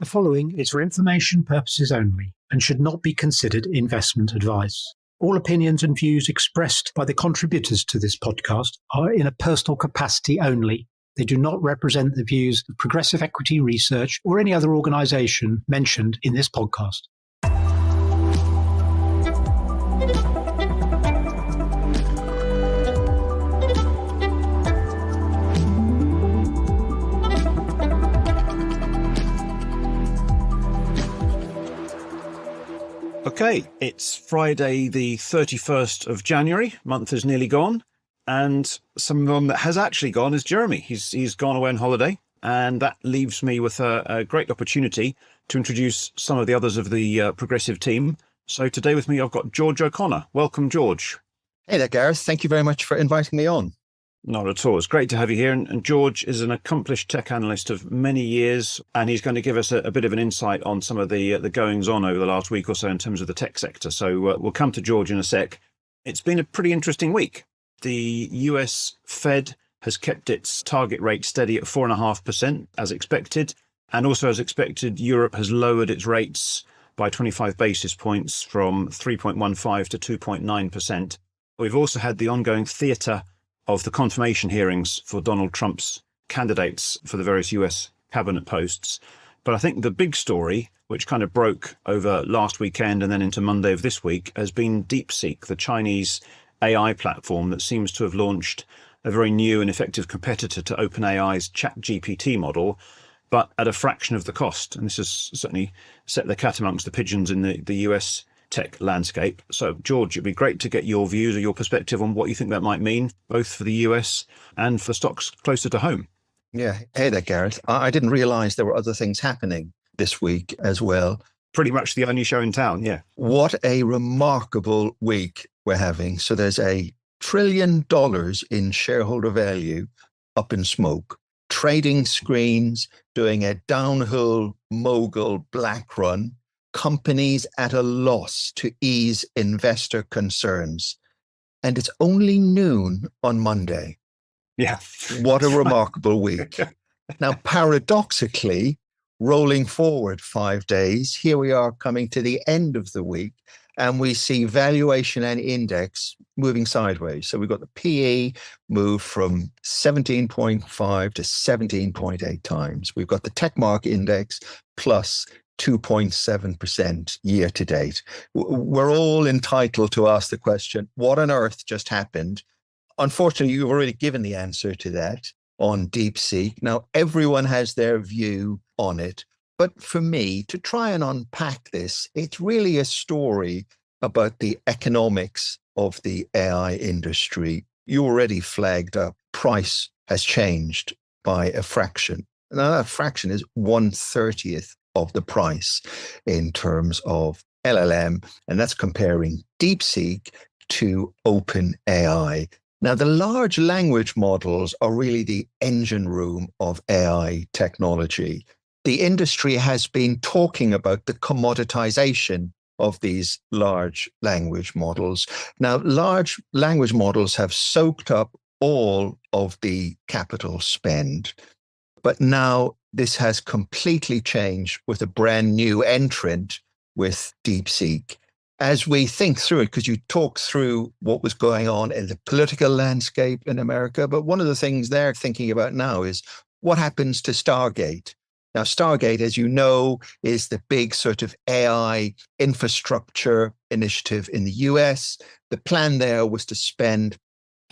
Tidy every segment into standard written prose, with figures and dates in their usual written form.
The following is for information purposes only and should not be considered investment advice. All opinions and views expressed by the contributors to this podcast are in a personal capacity only. They do not represent the views of Progressive Equity Research or any other organisation mentioned in this podcast. Okay, it's Friday the 31st of January, month is nearly gone, and someone that has actually gone is Jeremy. He's gone away on holiday, and that leaves me with a great opportunity to introduce some of the others of the Progressive team. So today with me I've got George O'Connor. Welcome, George. Hey there, Gareth. Thank you very much for inviting me on. Not at all. It's great to have you here. And George is an accomplished tech analyst of many years, and he's going to give us a bit of an insight on some of the goings on over the last week or so in terms of the tech sector. So we'll come to George in a sec. It's been a pretty interesting week. The US Fed has kept its target rate steady at 4.5% as expected. And also as expected, Europe has lowered its rates by 25 basis points from 3.15 to 2.9%. We've also had the ongoing theatre of the confirmation hearings for Donald Trump's candidates for the various US cabinet posts. But I think the big story, which kind of broke over last weekend and then into Monday of this week, has been DeepSeek, the Chinese AI platform that seems to have launched a very new and effective competitor to OpenAI's ChatGPT model, but at a fraction of the cost. And this has certainly set the cat amongst the pigeons in the US tech landscape. So, George, it'd be great to get your views or your perspective on what you think that might mean, both for the US and for stocks closer to home. Yeah. Hey there, Gareth. I didn't realize there were other things happening this week as well. Pretty much the only show in town, yeah. What a remarkable week we're having. So there's $1 trillion in shareholder value up in smoke. Trading screens doing a downhill mogul black run. Companies at a loss to ease investor concerns. And it's only noon on Monday. Yeah. What a remarkable week. Now, paradoxically, rolling forward 5 days, here we are coming to the end of the week, and we see valuation and index moving sideways. So we've got the PE move from 17.5 to 17.8 times. We've got the techMark index plus 2.7% year to date. We're all entitled to ask the question, what on earth just happened? Unfortunately, you've already given the answer to that on DeepSeek. Now, everyone has their view on it. But for me, to try and unpack this, it's really a story about the economics of the AI industry. You already flagged up, price has changed by a fraction. Now, that fraction is 1/30th of the price in terms of LLM, and that's comparing DeepSeek to OpenAI. Now, the large language models are really the engine room of AI technology. The industry has been talking about the commoditization of these large language models. Now, large language models have soaked up all of the capital spend, but now this has completely changed with a brand new entrant with DeepSeek. As we think through it, because you talked through what was going on in the political landscape in America, but one of the things they're thinking about now is what happens to Stargate. Now, Stargate, as you know, is the big sort of AI infrastructure initiative in the US. The plan there was to spend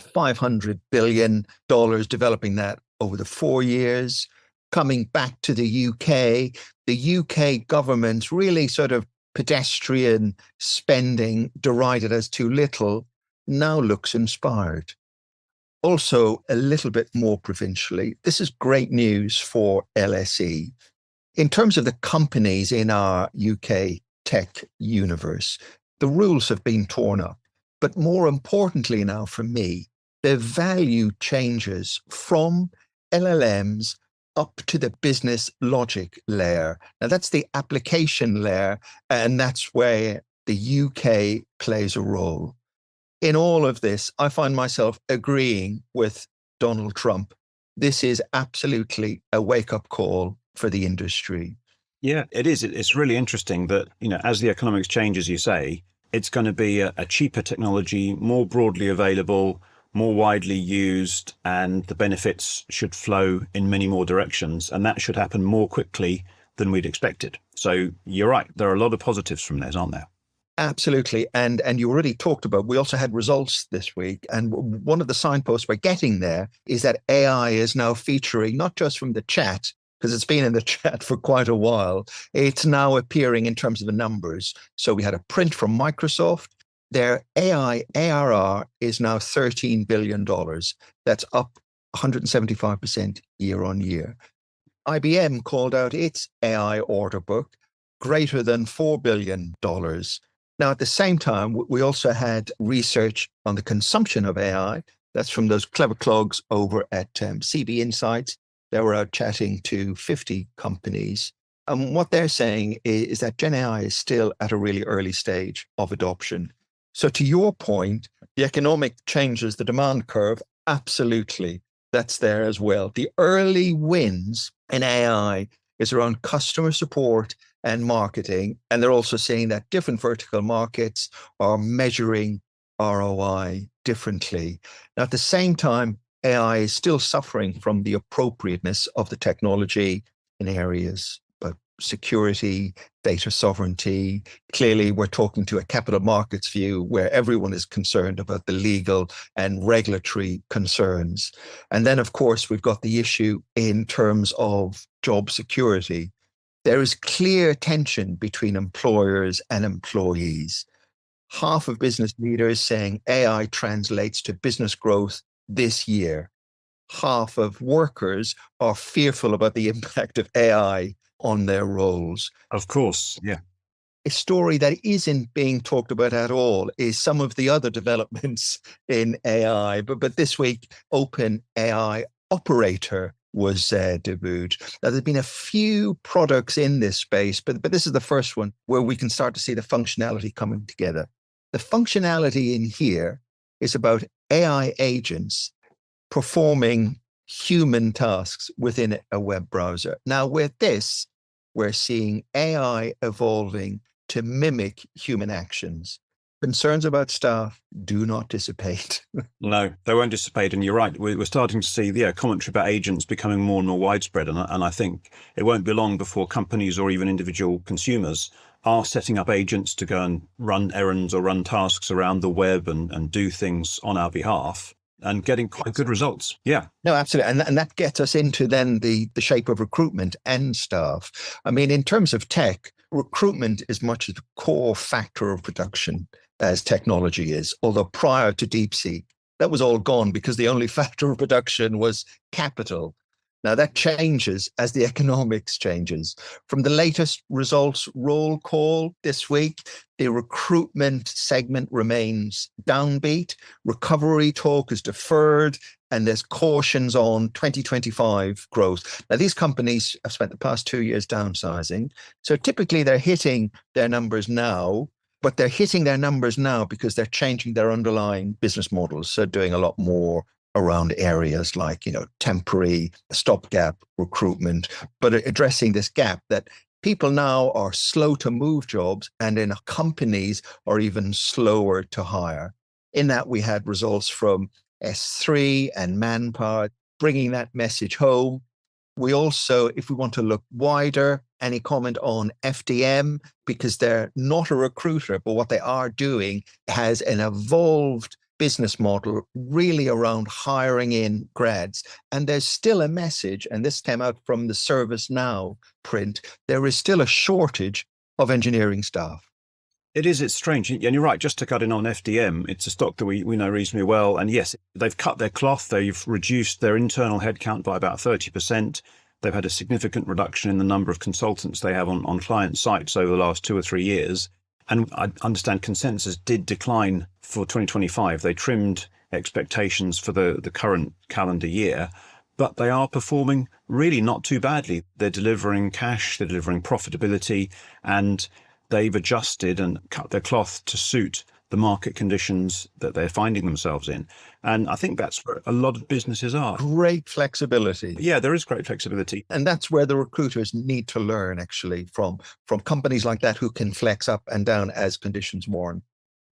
$500 billion developing that over the 4 years. Coming back to the UK government's really sort of pedestrian spending derided as too little now looks inspired. Also, a little bit more provincially, this is great news for LSE. In terms of the companies in our UK tech universe, the rules have been torn up. But more importantly now for me, the value changes from LLMs up to the business logic layer. Now, that's the application layer, and that's where the UK plays a role. In all of this, I find myself agreeing with Donald Trump. This is absolutely a wake-up call for the industry. Yeah, it is. It's really interesting that, as the economics change, as you say, it's going to be a cheaper technology, more broadly available, more widely used, and the benefits should flow in many more directions. And that should happen more quickly than we'd expected. So you're right. There are a lot of positives from this, aren't there? Absolutely. And you already talked about, we also had results this week. And one of the signposts we're getting there is that AI is now featuring not just from the chat, because it's been in the chat for quite a while. It's now appearing in terms of the numbers. So we had a print from Microsoft. Their AI ARR is now $13 billion. That's up 175% year on year. IBM called out its AI order book greater than $4 billion. Now, at the same time, we also had research on the consumption of AI. That's from those clever clogs over at CB Insights. They were out chatting to 50 companies. And what they're saying is that Gen AI is still at a really early stage of adoption. So to your point, the economic changes, the demand curve, absolutely, that's there as well. The early wins in AI is around customer support and marketing. And they're also saying that different vertical markets are measuring ROI differently. Now, at the same time, AI is still suffering from the appropriateness of the technology in areas of security, data sovereignty. Clearly, we're talking to a capital markets view where everyone is concerned about the legal and regulatory concerns. And then, of course, we've got the issue in terms of job security. There is clear tension between employers and employees. Half of business leaders saying AI translates to business growth this year. Half of workers are fearful about the impact of AI on their roles. Of course, yeah. A story that isn't being talked about at all is some of the other developments in AI. But this week, OpenAI Operator was debuted. Now, there's been a few products in this space, but this is the first one where we can start to see the functionality coming together. The functionality in here is about AI agents performing human tasks within a web browser. Now, with this, we're seeing AI evolving to mimic human actions. Concerns about staff do not dissipate. No, they won't dissipate. And you're right. We're starting to see commentary about agents becoming more and more widespread. And I think it won't be long before companies or even individual consumers are setting up agents to go and run errands or run tasks around the web and do things on our behalf and getting quite good results. Yeah. No, absolutely. And that gets us into then the shape of recruitment and staff. I mean, in terms of tech, recruitment is much the core factor of production as technology is, although prior to DeepSeek, that was all gone because the only factor of production was capital. Now that changes as the economics changes. From the latest results roll call this week, the recruitment segment remains downbeat. Recovery talk is deferred, and there's cautions on 2025 growth. Now, these companies have spent the past 2 years downsizing. So typically they're hitting their numbers now, but they're hitting their numbers now because they're changing their underlying business models. So doing a lot more around areas like, temporary stopgap recruitment, but addressing this gap that people now are slow to move jobs and in companies are even slower to hire. In that, we had results from S3 and Manpower bringing that message home. We also, if we want to look wider, any comment on FDM, because they're not a recruiter, but what they are doing has an evolved business model really around hiring in grads. And there's still a message, and this came out from the ServiceNow print, there is still a shortage of engineering staff. It's strange. And you're right, just to cut in on FDM, it's a stock that we know reasonably well. And yes, they've cut their cloth. They've reduced their internal headcount by about 30%. They've had a significant reduction in the number of consultants they have on client sites over the last 2 or 3 years. And I understand consensus did decline for 2025. They trimmed expectations for the current calendar year, but they are performing really not too badly. They're delivering cash, they're delivering profitability, and they've adjusted and cut their cloth to suit the market conditions that they're finding themselves in. And I think that's where a lot of businesses are. Great flexibility. Yeah, there is great flexibility. And that's where the recruiters need to learn, actually, from companies like that who can flex up and down as conditions warrant.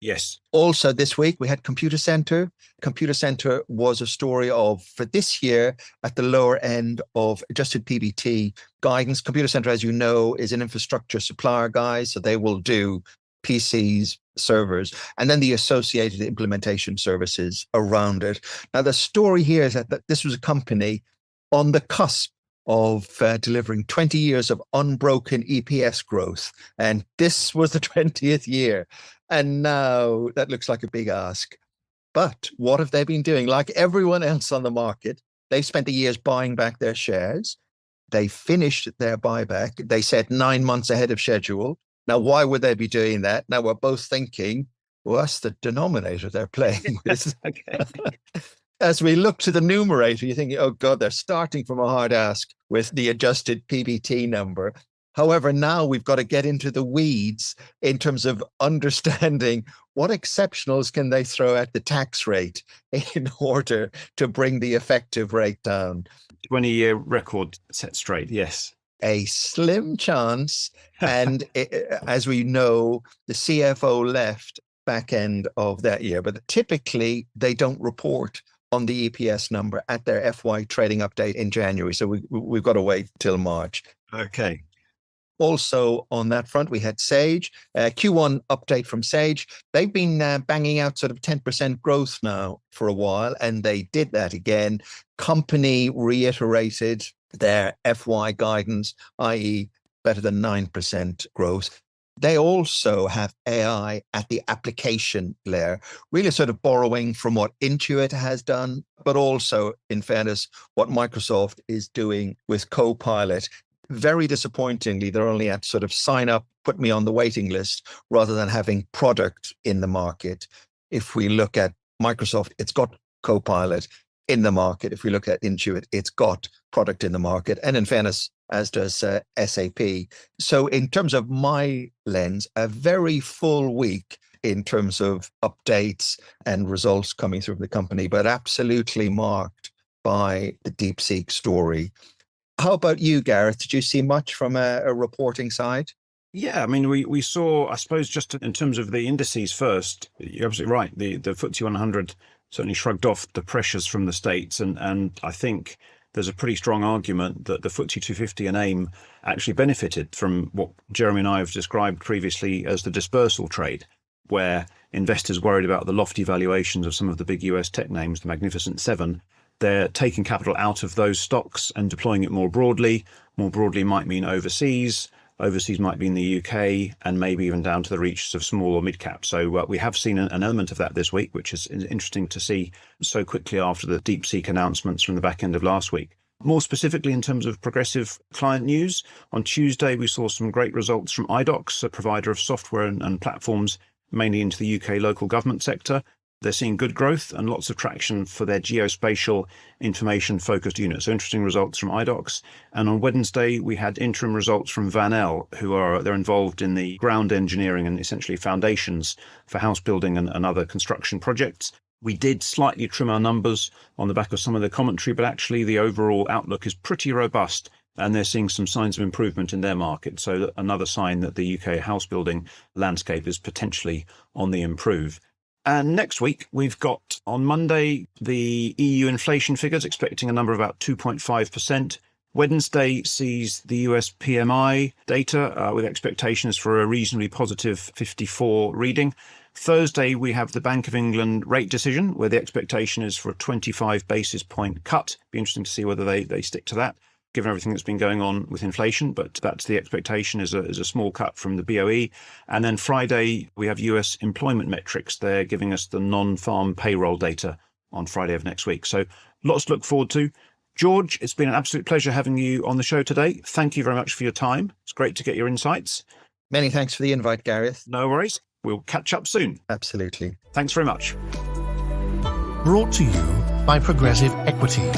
Yes. Also this week, we had Computacenter. Computacenter was a story of, for this year, at the lower end of adjusted PBT guidance. Computacenter, as you know, is an infrastructure supplier, guys. So they will do PCs, servers, and then the associated implementation services around it. Now, the story here is that this was a company on the cusp of delivering 20 years of unbroken EPS growth. And this was the 20th year. And now that looks like a big ask. But what have they been doing? Like everyone else on the market, they've spent the years buying back their shares. They finished their buyback, they said 9 months ahead of schedule. Now, why would they be doing that? Now, we're both thinking, well, that's the denominator they're playing with. Okay. As we look to the numerator, you're thinking, oh, God, they're starting from a hard ask with the adjusted PBT number. However, now we've got to get into the weeds in terms of understanding what exceptionals can they throw at the tax rate in order to bring the effective rate down. 20-year record set straight, yes. A slim chance. And as we know, the CFO left back end of that year, but typically they don't report on the EPS number at their FY trading update in January. So we've got to wait till March. Okay. Also on that front, we had Sage, Q1 update from Sage. They've been banging out sort of 10% growth now for a while, and they did that again. Company reiterated their FY guidance, i.e. better than 9% growth. They also have AI at the application layer, really sort of borrowing from what Intuit has done, but also, in fairness, what Microsoft is doing with Copilot. Very disappointingly, they're only at sort of sign up, put me on the waiting list, rather than having product in the market. If we look at Microsoft, it's got Copilot in the market. If we look at Intuit, it's got product in the market. And in fairness, as does SAP. So in terms of my lens, a very full week in terms of updates and results coming through the company, but absolutely marked by the DeepSeek story. How about you, Gareth? Did you see much from a reporting side? Yeah, I mean, we saw, I suppose, just in terms of the indices first, you're absolutely right. The FTSE 100 certainly shrugged off the pressures from the States. And I think there's a pretty strong argument that the FTSE 250 and AIM actually benefited from what Jeremy and I have described previously as the dispersal trade, where investors worried about the lofty valuations of some of the big US tech names, the Magnificent Seven. They're taking capital out of those stocks and deploying it more broadly. More broadly might mean overseas. Overseas might be in the UK and maybe even down to the reaches of small or mid cap. So we have seen an element of that this week, which is interesting to see so quickly after the DeepSeek announcements from the back end of last week. More specifically, in terms of progressive client news, on Tuesday, we saw some great results from Idox, a provider of software and platforms, mainly into the UK local government sector. They're seeing good growth and lots of traction for their geospatial information-focused units. So interesting results from Idox. And on Wednesday, we had interim results from VANL, they're involved in the ground engineering and essentially foundations for house building and other construction projects. We did slightly trim our numbers on the back of some of the commentary, but actually the overall outlook is pretty robust. And they're seeing some signs of improvement in their market. So another sign that the UK house building landscape is potentially on the improve. And next week, we've got on Monday, the EU inflation figures, expecting a number of about 2.5%. Wednesday sees the US PMI data with expectations for a reasonably positive 54 reading. Thursday, we have the Bank of England rate decision, where the expectation is for a 25 basis point cut. Be interesting to see whether they stick to that, given everything that's been going on with inflation, but that's the expectation is a small cut from the BOE. And then Friday, we have US employment metrics. They're giving us the non-farm payroll data on Friday of next week. So lots to look forward to. George, it's been an absolute pleasure having you on the show today. Thank you very much for your time. It's great to get your insights. Many thanks for the invite, Gareth. No worries. We'll catch up soon. Absolutely. Thanks very much. Brought to you by Progressive Equity.